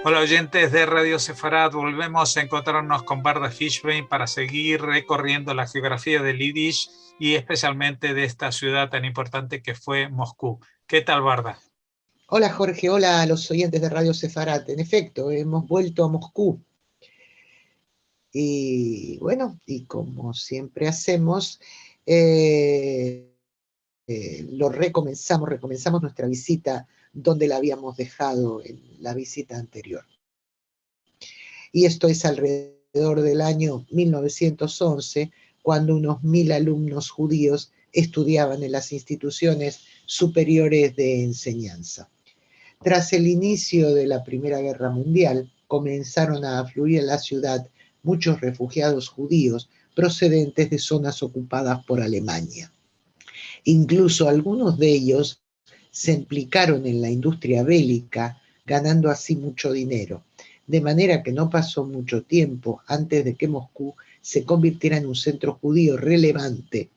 Hola oyentes de Radio Sefarad, volvemos a encontrarnos con Barda Fishbein para seguir recorriendo la geografía del Yiddish y especialmente de esta ciudad tan importante que fue Moscú. ¿Qué tal, Barda? Hola Jorge, hola a los oyentes de Radio Sefarad. En efecto, hemos vuelto a Moscú. Y bueno, y como siempre hacemos, recomenzamos nuestra visita donde la habíamos dejado en la visita anterior. Y esto es alrededor del año 1911, cuando unos 1000 alumnos judíos estudiaban en las instituciones superiores de enseñanza. Tras el inicio de la Primera Guerra Mundial, comenzaron a afluir en la ciudad muchos refugiados judíos procedentes de zonas ocupadas por Alemania. Incluso algunos de ellos se implicaron en la industria bélica, ganando así mucho dinero, de manera que no pasó mucho tiempo antes de que Moscú se convirtiera en un centro judío relevante,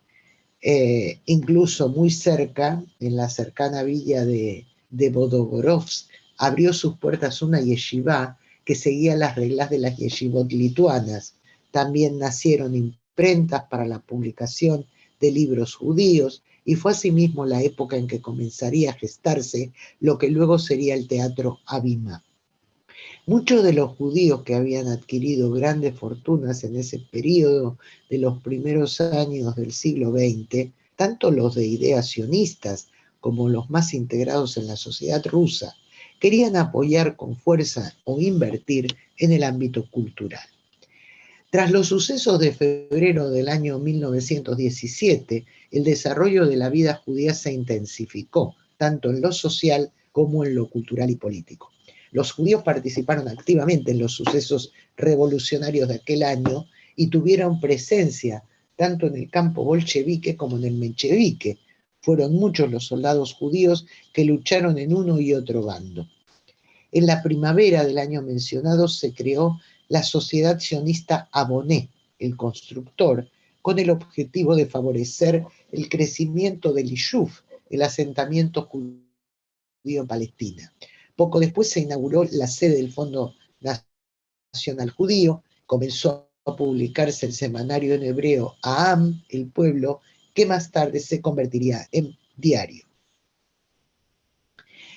incluso muy cerca, en la cercana villa de Vodogorovsk, abrió sus puertas una yeshivá que seguía las reglas de las yeshivot lituanas. También nacieron imprentas para la publicación de libros judíos y fue asimismo la época en que comenzaría a gestarse lo que luego sería el teatro Abimá. Muchos de los judíos que habían adquirido grandes fortunas en ese periodo de los primeros años del siglo XX, tanto los de ideas sionistas como los más integrados en la sociedad rusa, querían apoyar con fuerza o invertir en el ámbito cultural. Tras los sucesos de febrero del año 1917, el desarrollo de la vida judía se intensificó, tanto en lo social como en lo cultural y político. Los judíos participaron activamente en los sucesos revolucionarios de aquel año y tuvieron presencia tanto en el campo bolchevique como en el menchevique. Fueron muchos los soldados judíos que lucharon en uno y otro bando. En la primavera del año mencionado se creó la Sociedad Sionista Aboné, el constructor, con el objetivo de favorecer el crecimiento del Yishuv, el asentamiento judío en Palestina. Poco después se inauguró la sede del Fondo Nacional Judío, comenzó a publicarse el semanario en hebreo Aham, el pueblo, que más tarde se convertiría en diario.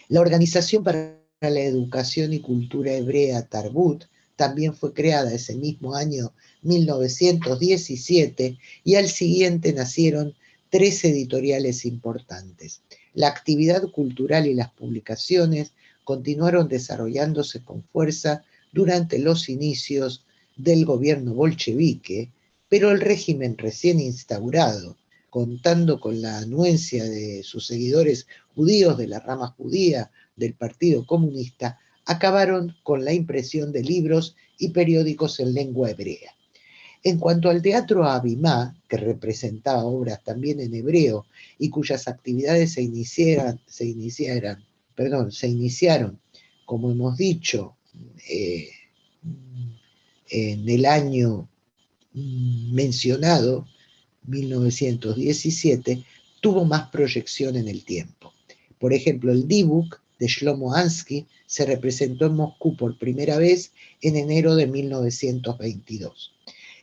La Organización para la Educación y Cultura Hebrea, Tarbut, también fue creada ese mismo año 1917 y al siguiente nacieron 3 editoriales importantes. La actividad cultural y las publicaciones continuaron desarrollándose con fuerza durante los inicios del gobierno bolchevique, pero el régimen recién instaurado, contando con la anuencia de sus seguidores judíos de la rama judía del Partido Comunista, acabaron con la impresión de libros y periódicos en lengua hebrea. En cuanto al teatro Abimá, que representaba obras también en hebreo y cuyas actividades se iniciaron, como hemos dicho, en el año mencionado, 1917, tuvo más proyección en el tiempo. Por ejemplo, el Dibuk de Shlomo Ansky se representó en Moscú por primera vez en enero de 1922.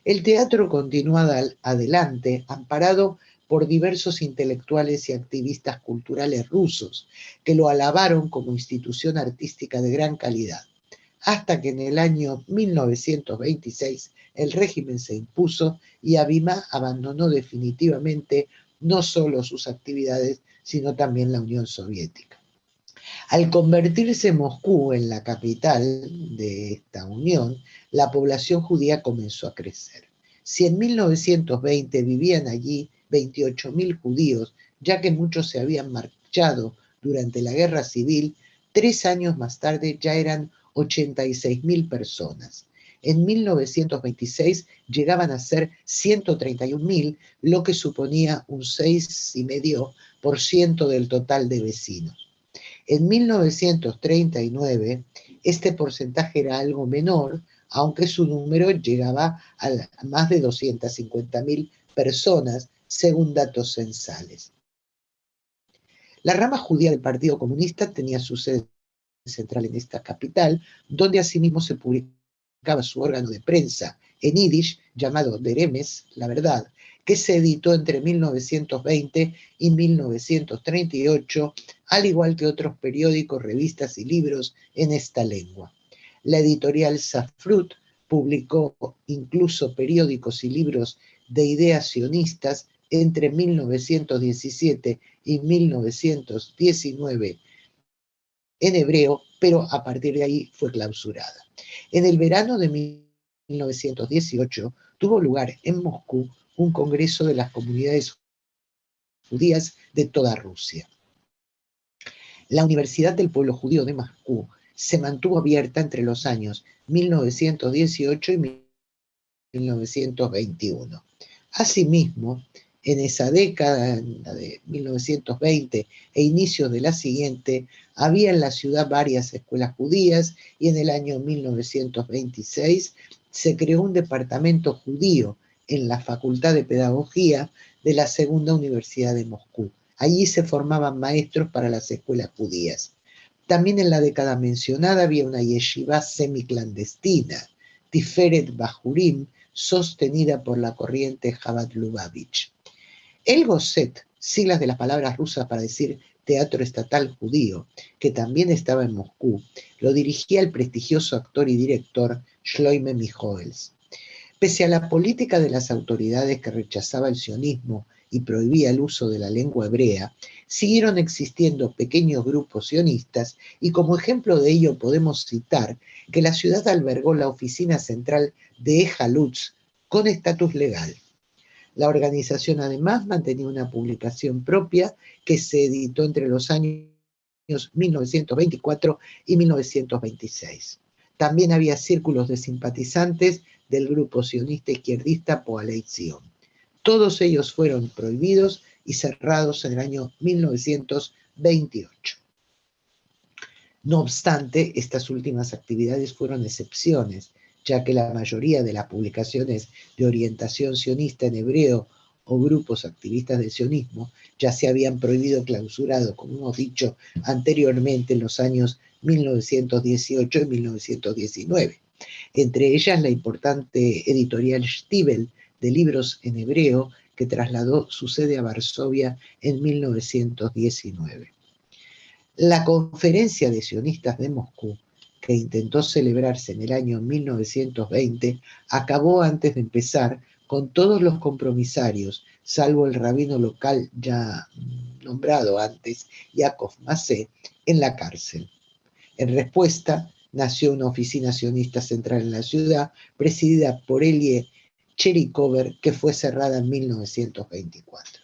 El teatro continuó adelante, amparado por diversos intelectuales y activistas culturales rusos, que lo alabaron como institución artística de gran calidad, hasta que en el año 1926 el régimen se impuso y Abimá abandonó definitivamente no solo sus actividades, sino también la Unión Soviética. Al convertirse Moscú en la capital de esta unión, la población judía comenzó a crecer. Si en 1920 vivían allí 28.000 judíos, ya que muchos se habían marchado durante la guerra civil, 3 años más tarde ya eran 86.000 personas. En 1926 llegaban a ser 131.000, lo que suponía un 6,5% del total de vecinos. En 1939, este porcentaje era algo menor, aunque su número llegaba a más de 250.000 personas, según datos censales. La rama judía del Partido Comunista tenía su sede central en esta capital, donde asimismo se publicaba su órgano de prensa en yiddish llamado Der Emes, La Verdad, que se editó entre 1920 y 1938, al igual que otros periódicos, revistas y libros en esta lengua. La editorial Safrut publicó incluso periódicos y libros de ideas sionistas entre 1917 y 1919 en hebreo, pero a partir de ahí fue clausurada. En el verano de 1918 tuvo lugar en Moscú un congreso de las comunidades judías de toda Rusia. La Universidad del Pueblo Judío de Moscú se mantuvo abierta entre los años 1918 y 1921. Asimismo, en esa década, en la de 1920 e inicios de la siguiente, había en la ciudad varias escuelas judías y en el año 1926 se creó un departamento judío en la Facultad de Pedagogía de la Segunda Universidad de Moscú. Allí se formaban maestros para las escuelas judías. También en la década mencionada había una yeshiva semiclandestina, Tiferet Bajurim, sostenida por la corriente Chabad Lubavitch. El Goset, siglas de las palabras rusas para decir Teatro Estatal Judío, que también estaba en Moscú, lo dirigía el prestigioso actor y director Shloime Mijoels. Pese a la política de las autoridades que rechazaba el sionismo y prohibía el uso de la lengua hebrea, siguieron existiendo pequeños grupos sionistas y como ejemplo de ello podemos citar que la ciudad albergó la oficina central de Ejalutz con estatus legal. La organización además mantenía una publicación propia que se editó entre los años 1924 y 1926. También había círculos de simpatizantes del grupo sionista izquierdista Poalei Zion. Todos ellos fueron prohibidos y cerrados en el año 1928. No obstante, estas últimas actividades fueron excepciones, ya que la mayoría de las publicaciones de orientación sionista en hebreo o grupos activistas del sionismo ya se habían prohibido o clausurado, como hemos dicho anteriormente, en los años 1918 y 1919. Entre ellas la importante editorial Stiebel de libros en hebreo, que trasladó su sede a Varsovia en 1919. La Conferencia de Sionistas de Moscú, que intentó celebrarse en el año 1920, acabó antes de empezar con todos los compromisarios, salvo el rabino local ya nombrado antes, Yaakov Masé, en la cárcel. En respuesta, nació una oficina sionista central en la ciudad, presidida por Elie Cherikover, que fue cerrada en 1924.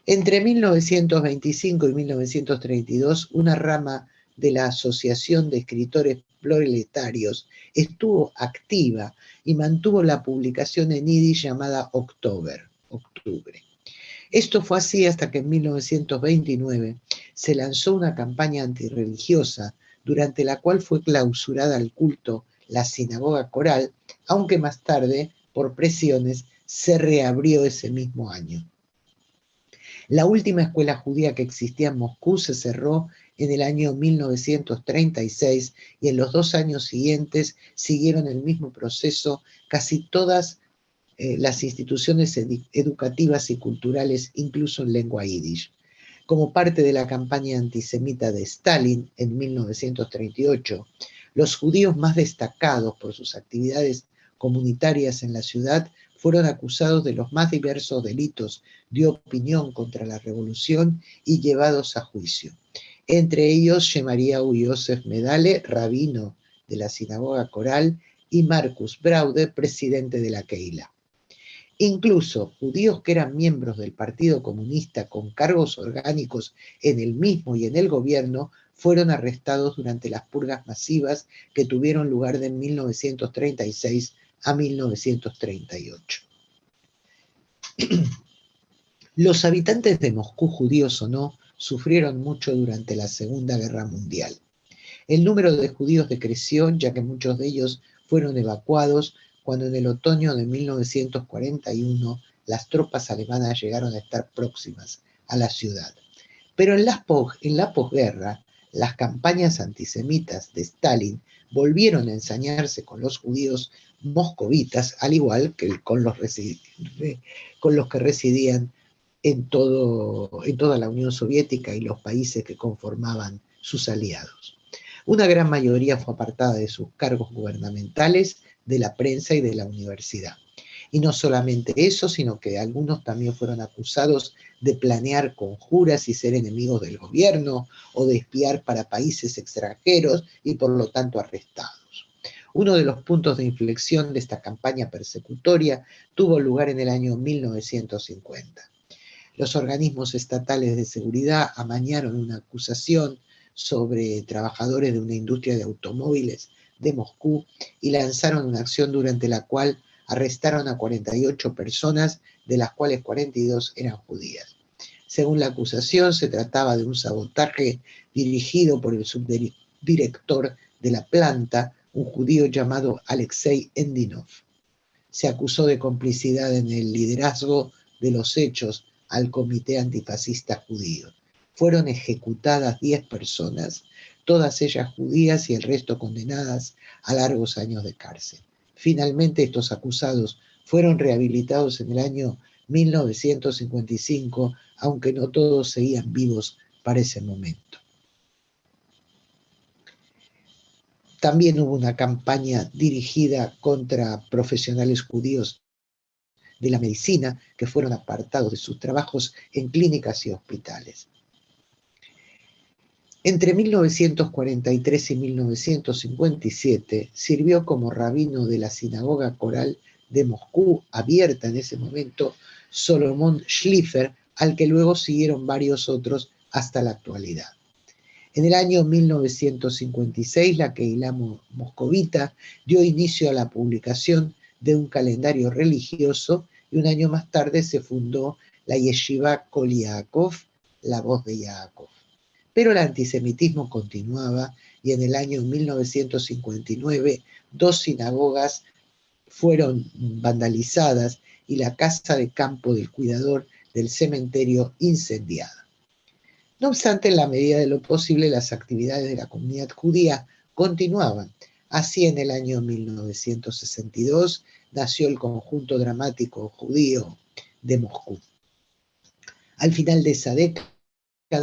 Entre 1925 y 1932, una rama de la Asociación de Escritores Proletarios estuvo activa y mantuvo la publicación en yiddish llamada Octubre. Esto fue así hasta que en 1929 se lanzó una campaña antirreligiosa durante la cual fue clausurada al culto la sinagoga coral, aunque más tarde, por presiones, se reabrió ese mismo año. La última escuela judía que existía en Moscú se cerró en el año 1936 y en los 2 años siguientes siguieron el mismo proceso casi todas las instituciones educativas y culturales, incluso en lengua yiddish. Como parte de la campaña antisemita de Stalin en 1938, los judíos más destacados por sus actividades comunitarias en la ciudad fueron acusados de los más diversos delitos de opinión contra la revolución y llevados a juicio. Entre ellos, Shemariau Yosef Medale, rabino de la sinagoga coral, y Marcus Braude, presidente de la Keilah. Incluso judíos que eran miembros del Partido Comunista con cargos orgánicos en el mismo y en el gobierno fueron arrestados durante las purgas masivas que tuvieron lugar de 1936 a 1938. Los habitantes de Moscú, judíos o no, sufrieron mucho durante la Segunda Guerra Mundial. El número de judíos decreció, ya que muchos de ellos fueron evacuados cuando en el otoño de 1941 las tropas alemanas llegaron a estar próximas a la ciudad. Pero en la posguerra, Las campañas antisemitas de Stalin volvieron a ensañarse con los judíos moscovitas, al igual que con los que residían en toda la Unión Soviética y los países que conformaban sus aliados. Una gran mayoría fue apartada de sus cargos gubernamentales, de la prensa y de la universidad. Y no solamente eso, sino que algunos también fueron acusados de planear conjuras y ser enemigos del gobierno o de espiar para países extranjeros y por lo tanto arrestados. Uno de los puntos de inflexión de esta campaña persecutoria tuvo lugar en el año 1950. Los organismos estatales de seguridad amañaron una acusación sobre trabajadores de una industria de automóviles de Moscú y lanzaron una acción durante la cual arrestaron a 48 personas, de las cuales 42 eran judías. Según la acusación, se trataba de un sabotaje dirigido por el subdirector de la planta, un judío llamado Alexei Endinov. Se acusó de complicidad en el liderazgo de los hechos al Comité Antifascista Judío. Fueron ejecutadas 10 personas, todas ellas judías y el resto condenadas a largos años de cárcel. Finalmente, estos acusados fueron rehabilitados en el año 1955, aunque no todos seguían vivos para ese momento. También hubo una campaña dirigida contra profesionales judíos de la medicina que fueron apartados de sus trabajos en clínicas y hospitales. Entre 1943 y 1957 sirvió como rabino de la sinagoga coral de Moscú, abierta en ese momento, Solomon Schliefer, al que luego siguieron varios otros hasta la actualidad. En el año 1956, la Kehilá moscovita dio inicio a la publicación de un calendario religioso y un año más tarde se fundó la Yeshiva Kol Yaakov, la voz de Yaakov. Pero el antisemitismo continuaba y en el año 1959 2 sinagogas fueron vandalizadas y la casa de campo del cuidador del cementerio incendiada. No obstante, en la medida de lo posible, las actividades de la comunidad judía continuaban. Así, en el año 1962 nació el Conjunto Dramático Judío de Moscú. Al final de esa década,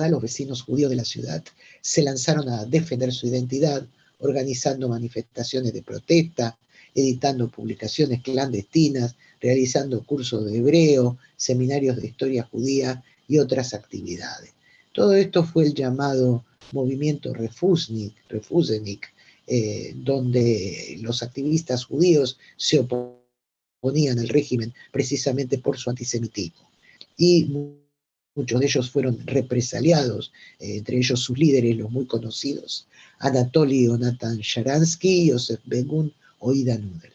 los vecinos judíos de la ciudad se lanzaron a defender su identidad, organizando manifestaciones de protesta, editando publicaciones clandestinas, realizando cursos de hebreo, seminarios de historia judía y otras actividades. Todo esto fue el llamado movimiento Refusenik, donde los activistas judíos se oponían al régimen precisamente por su antisemitismo. Y muchos de ellos fueron represaliados, entre ellos sus líderes, los muy conocidos, Anatoly Jonathan Sharansky, Yosef Begun o Ida Nudel.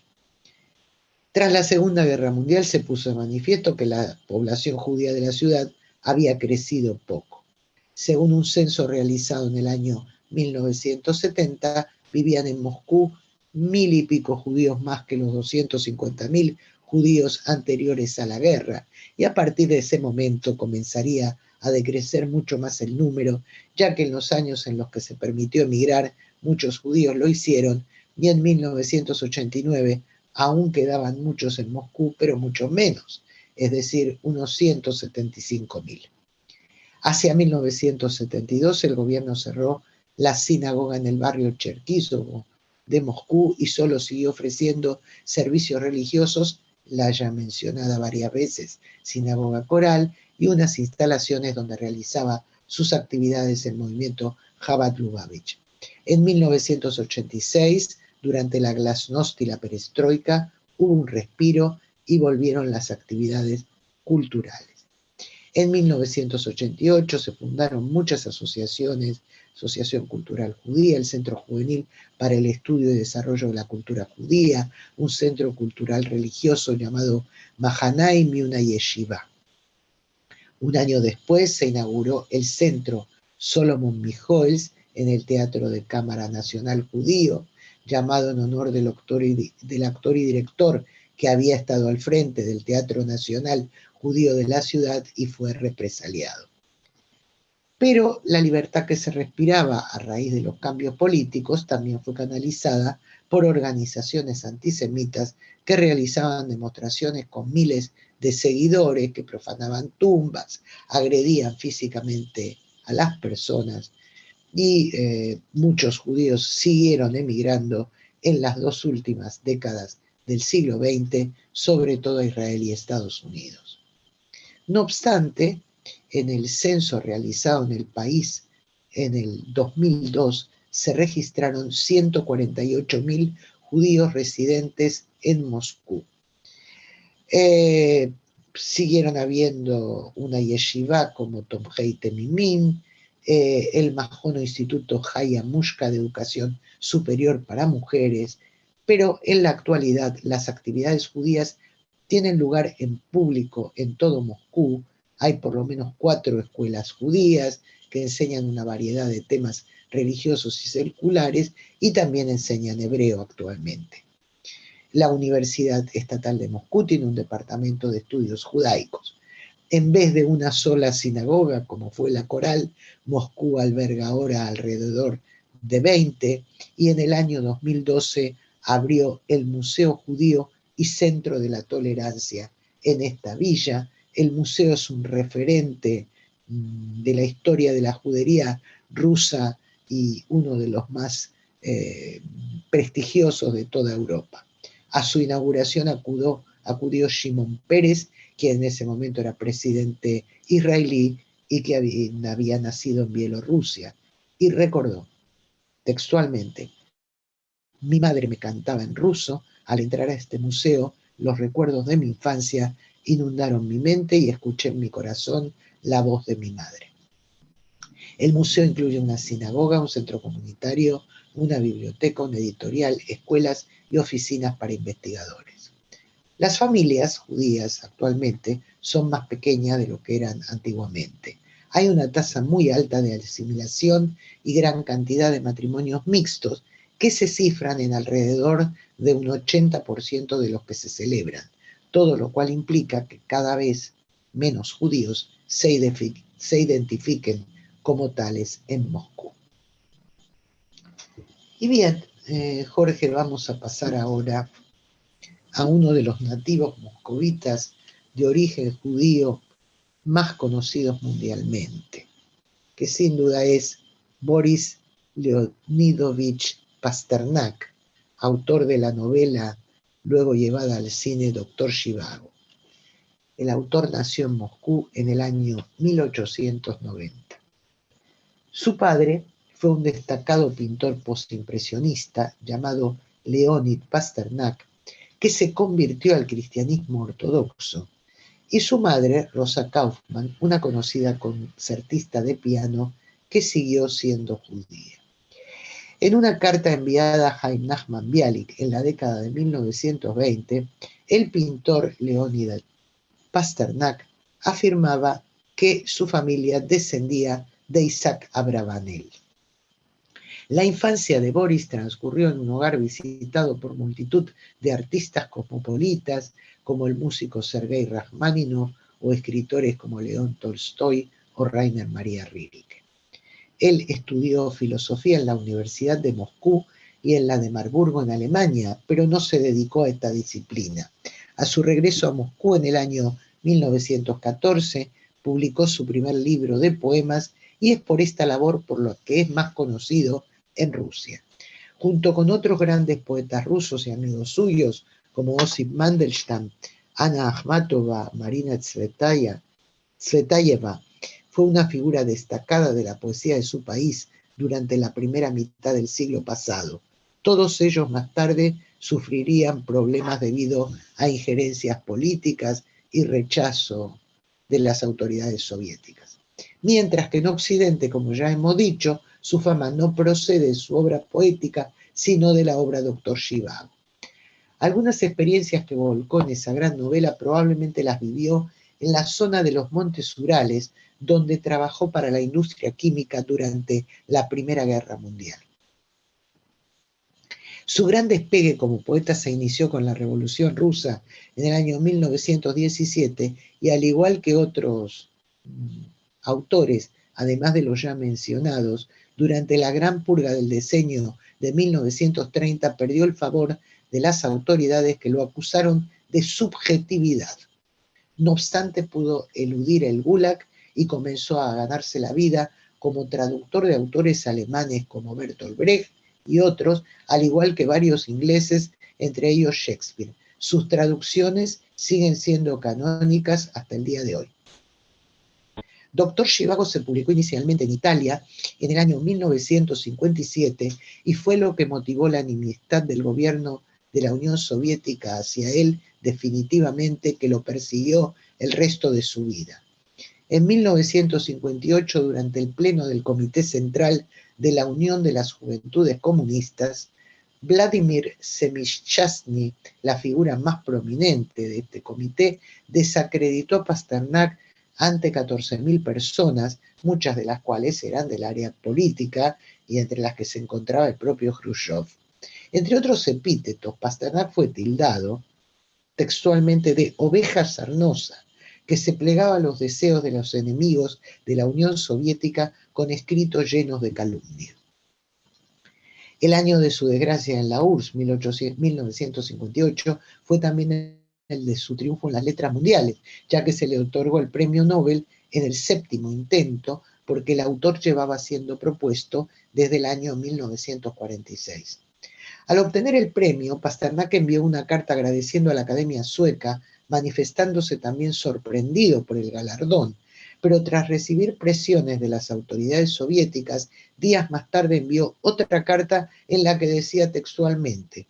Tras la Segunda Guerra Mundial se puso de manifiesto que la población judía de la ciudad había crecido poco. Según un censo realizado en el año 1970, vivían en Moscú 1000 y pico judíos más que los 250.000 judíos anteriores a la guerra, y a partir de ese momento comenzaría a decrecer mucho más el número, ya que en los años en los que se permitió emigrar, muchos judíos lo hicieron, y en 1989 aún quedaban muchos en Moscú, pero mucho menos, es decir, unos 175.000. Hacia 1972 el gobierno cerró la sinagoga en el barrio Cherkisovo de Moscú y solo siguió ofreciendo servicios religiosos, la ya mencionada varias veces sinagoga coral y unas instalaciones donde realizaba sus actividades el movimiento Chabad Lubavitch. En 1986, durante la glasnost y la perestroika, hubo un respiro y volvieron las actividades culturales. En 1988 se fundaron muchas asociaciones, Asociación Cultural Judía, el Centro Juvenil para el Estudio y Desarrollo de la Cultura Judía, un centro cultural religioso llamado Mahanaim y una yeshiva. Un año después se inauguró el Centro Solomon Mijoels en el Teatro de Cámara Nacional Judío, llamado en honor del actor y director que había estado al frente del Teatro Nacional Judío de la ciudad y fue represaliado. Pero la libertad que se respiraba a raíz de los cambios políticos también fue canalizada por organizaciones antisemitas que realizaban demostraciones con miles de seguidores que profanaban tumbas, agredían físicamente a las personas y muchos judíos siguieron emigrando en las dos últimas décadas del siglo XX, sobre todo a Israel y Estados Unidos. No obstante, en el censo realizado en el país en el 2002 se registraron 148.000 judíos residentes en Moscú. Siguieron habiendo una yeshiva como Tomhei Temimim, el Majono Instituto Haya Mushka de Educación Superior para Mujeres, pero en la actualidad las actividades judías tienen lugar en público en todo Moscú. Hay por lo menos 4 escuelas judías que enseñan una variedad de temas religiosos y seculares y también enseñan hebreo actualmente. La Universidad Estatal de Moscú tiene un departamento de estudios judaicos. En vez de una sola sinagoga, como fue la Coral, Moscú alberga ahora alrededor de 20 y en el año 2012 abrió el Museo Judío y Centro de la Tolerancia en esta villa. El museo es un referente de la historia de la judería rusa y uno de los más prestigiosos de toda Europa. A su inauguración acudió Shimon Peres, quien en ese momento era presidente israelí y que había nacido en Bielorrusia, y recordó textualmente: mi madre me cantaba en ruso. Al entrar a este museo, los recuerdos de mi infancia inundaron mi mente y escuché en mi corazón la voz de mi madre. El museo incluye una sinagoga, un centro comunitario, una biblioteca, una editorial, escuelas y oficinas para investigadores. Las familias judías actualmente son más pequeñas de lo que eran antiguamente. Hay una tasa muy alta de asimilación y gran cantidad de matrimonios mixtos que se cifran en alrededor de un 80% de los que se celebran, todo lo cual implica que cada vez menos judíos se identifiquen como tales en Moscú. Y bien, Jorge, vamos a pasar ahora a uno de los nativos moscovitas de origen judío más conocidos mundialmente, que sin duda es Boris Leonidovich Pasternak, autor de la novela luego llevada al cine Doctor Zhivago. El autor nació en Moscú en el año 1890. Su padre fue un destacado pintor postimpresionista llamado Leonid Pasternak, que se convirtió al cristianismo ortodoxo, y su madre, Rosa Kaufmann, una conocida concertista de piano que siguió siendo judía. En una carta enviada a Chaim Nachman Bialik en la década de 1920, el pintor Leonid Pasternak afirmaba que su familia descendía de Isaac Abravanel. La infancia de Boris transcurrió en un hogar visitado por multitud de artistas cosmopolitas como el músico Sergei Rachmaninoff o escritores como León Tolstoy o Rainer Maria Rilke. Él estudió filosofía en la Universidad de Moscú y en la de Marburgo en Alemania, pero no se dedicó a esta disciplina. A su regreso a Moscú en el año 1914, publicó su primer libro de poemas y es por esta labor por lo que es más conocido en Rusia. Junto con otros grandes poetas rusos y amigos suyos, como Osip Mandelstam, Ana Akhmatova, Marina Tsvetayeva, fue una figura destacada de la poesía de su país durante la primera mitad del siglo pasado. Todos ellos más tarde sufrirían problemas debido a injerencias políticas y rechazo de las autoridades soviéticas. Mientras que en Occidente, como ya hemos dicho, su fama no procede de su obra poética, sino de la obra Doctor Zhivago. Algunas experiencias que volcó en esa gran novela probablemente las vivió en la zona de los Montes Urales, donde trabajó para la industria química durante la Primera Guerra Mundial. Su gran despegue como poeta se inició con la Revolución Rusa en el año 1917 y al igual que otros autores además de los ya mencionados, durante la gran purga del decenio de 1930 perdió el favor de las autoridades que lo acusaron de subjetividad. No obstante, pudo eludir el Gulag y comenzó a ganarse la vida como traductor de autores alemanes como Bertolt Brecht y otros, al igual que varios ingleses, entre ellos Shakespeare. Sus traducciones siguen siendo canónicas hasta el día de hoy. Doctor Zhivago se publicó inicialmente en Italia en el año 1957 y fue lo que motivó la enemistad del gobierno de la Unión Soviética hacia él, definitivamente, que lo persiguió el resto de su vida. En 1958, durante el pleno del Comité Central de la Unión de las Juventudes Comunistas, Vladimir Semishchastny, la figura más prominente de este comité, desacreditó a Pasternak ante 14.000 personas, muchas de las cuales eran del área política y entre las que se encontraba el propio Khrushchev. Entre otros epítetos, Pasternak fue tildado textualmente de oveja sarnosa, que se plegaba a los deseos de los enemigos de la Unión Soviética con escritos llenos de calumnia. El año de su desgracia en la URSS, 1958, fue también el de su triunfo en las letras mundiales, ya que se le otorgó el premio Nobel en el 7º intento, porque el autor llevaba siendo propuesto desde el año 1946. Al obtener el premio, Pasternak envió una carta agradeciendo a la Academia Sueca, manifestándose también sorprendido por el galardón, pero tras recibir presiones de las autoridades soviéticas, días más tarde envió otra carta en la que decía textualmente: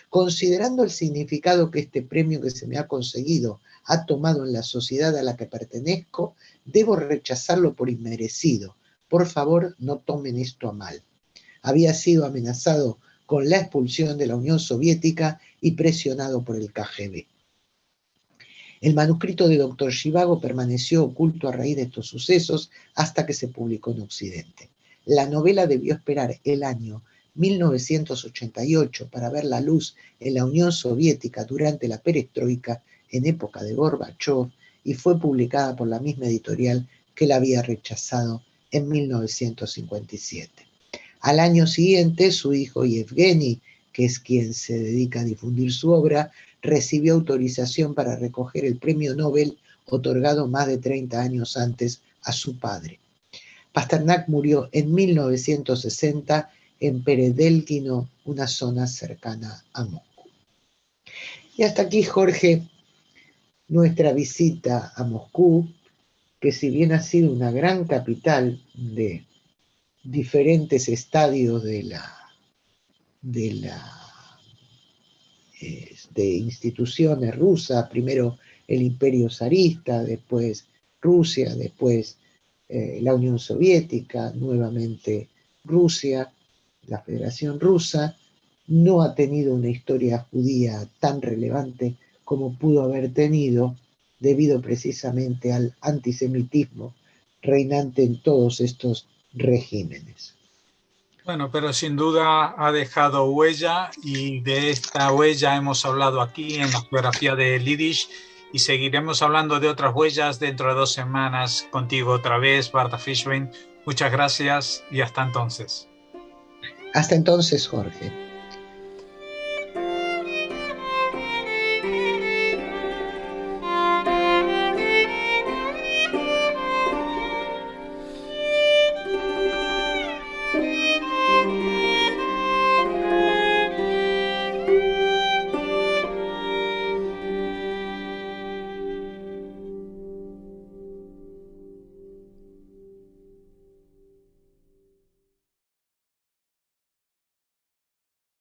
considerando el significado que este premio que se me ha conseguido ha tomado en la sociedad a la que pertenezco, debo rechazarlo por inmerecido. Por favor, no tomen esto a mal. Había sido amenazado con la expulsión de la Unión Soviética y presionado por el KGB. El manuscrito de Dr. Zhivago permaneció oculto a raíz de estos sucesos hasta que se publicó en Occidente. La novela debió esperar el año 1988 para ver la luz en la Unión Soviética durante la perestroika en época de Gorbachov y fue publicada por la misma editorial que la había rechazado en 1957. Al año siguiente, su hijo Yevgeny, que es quien se dedica a difundir su obra, recibió autorización para recoger el premio Nobel otorgado más de 30 años antes a su padre. Pasternak murió en 1960 en Peredelkino, una zona cercana a Moscú. Y hasta aquí, Jorge, nuestra visita a Moscú, que si bien ha sido una gran capital de diferentes estadios de instituciones rusas, primero el Imperio zarista, después Rusia, después la Unión Soviética, nuevamente Rusia, la Federación Rusa, no ha tenido una historia judía tan relevante como pudo haber tenido debido precisamente al antisemitismo reinante en todos estos regímenes. Bueno, pero sin duda ha dejado huella y de esta huella hemos hablado aquí en la geografía de Yiddish y seguiremos hablando de otras huellas dentro de 2 semanas contigo otra vez, Barta Fishbein. Muchas gracias y hasta entonces. Hasta entonces, Jorge.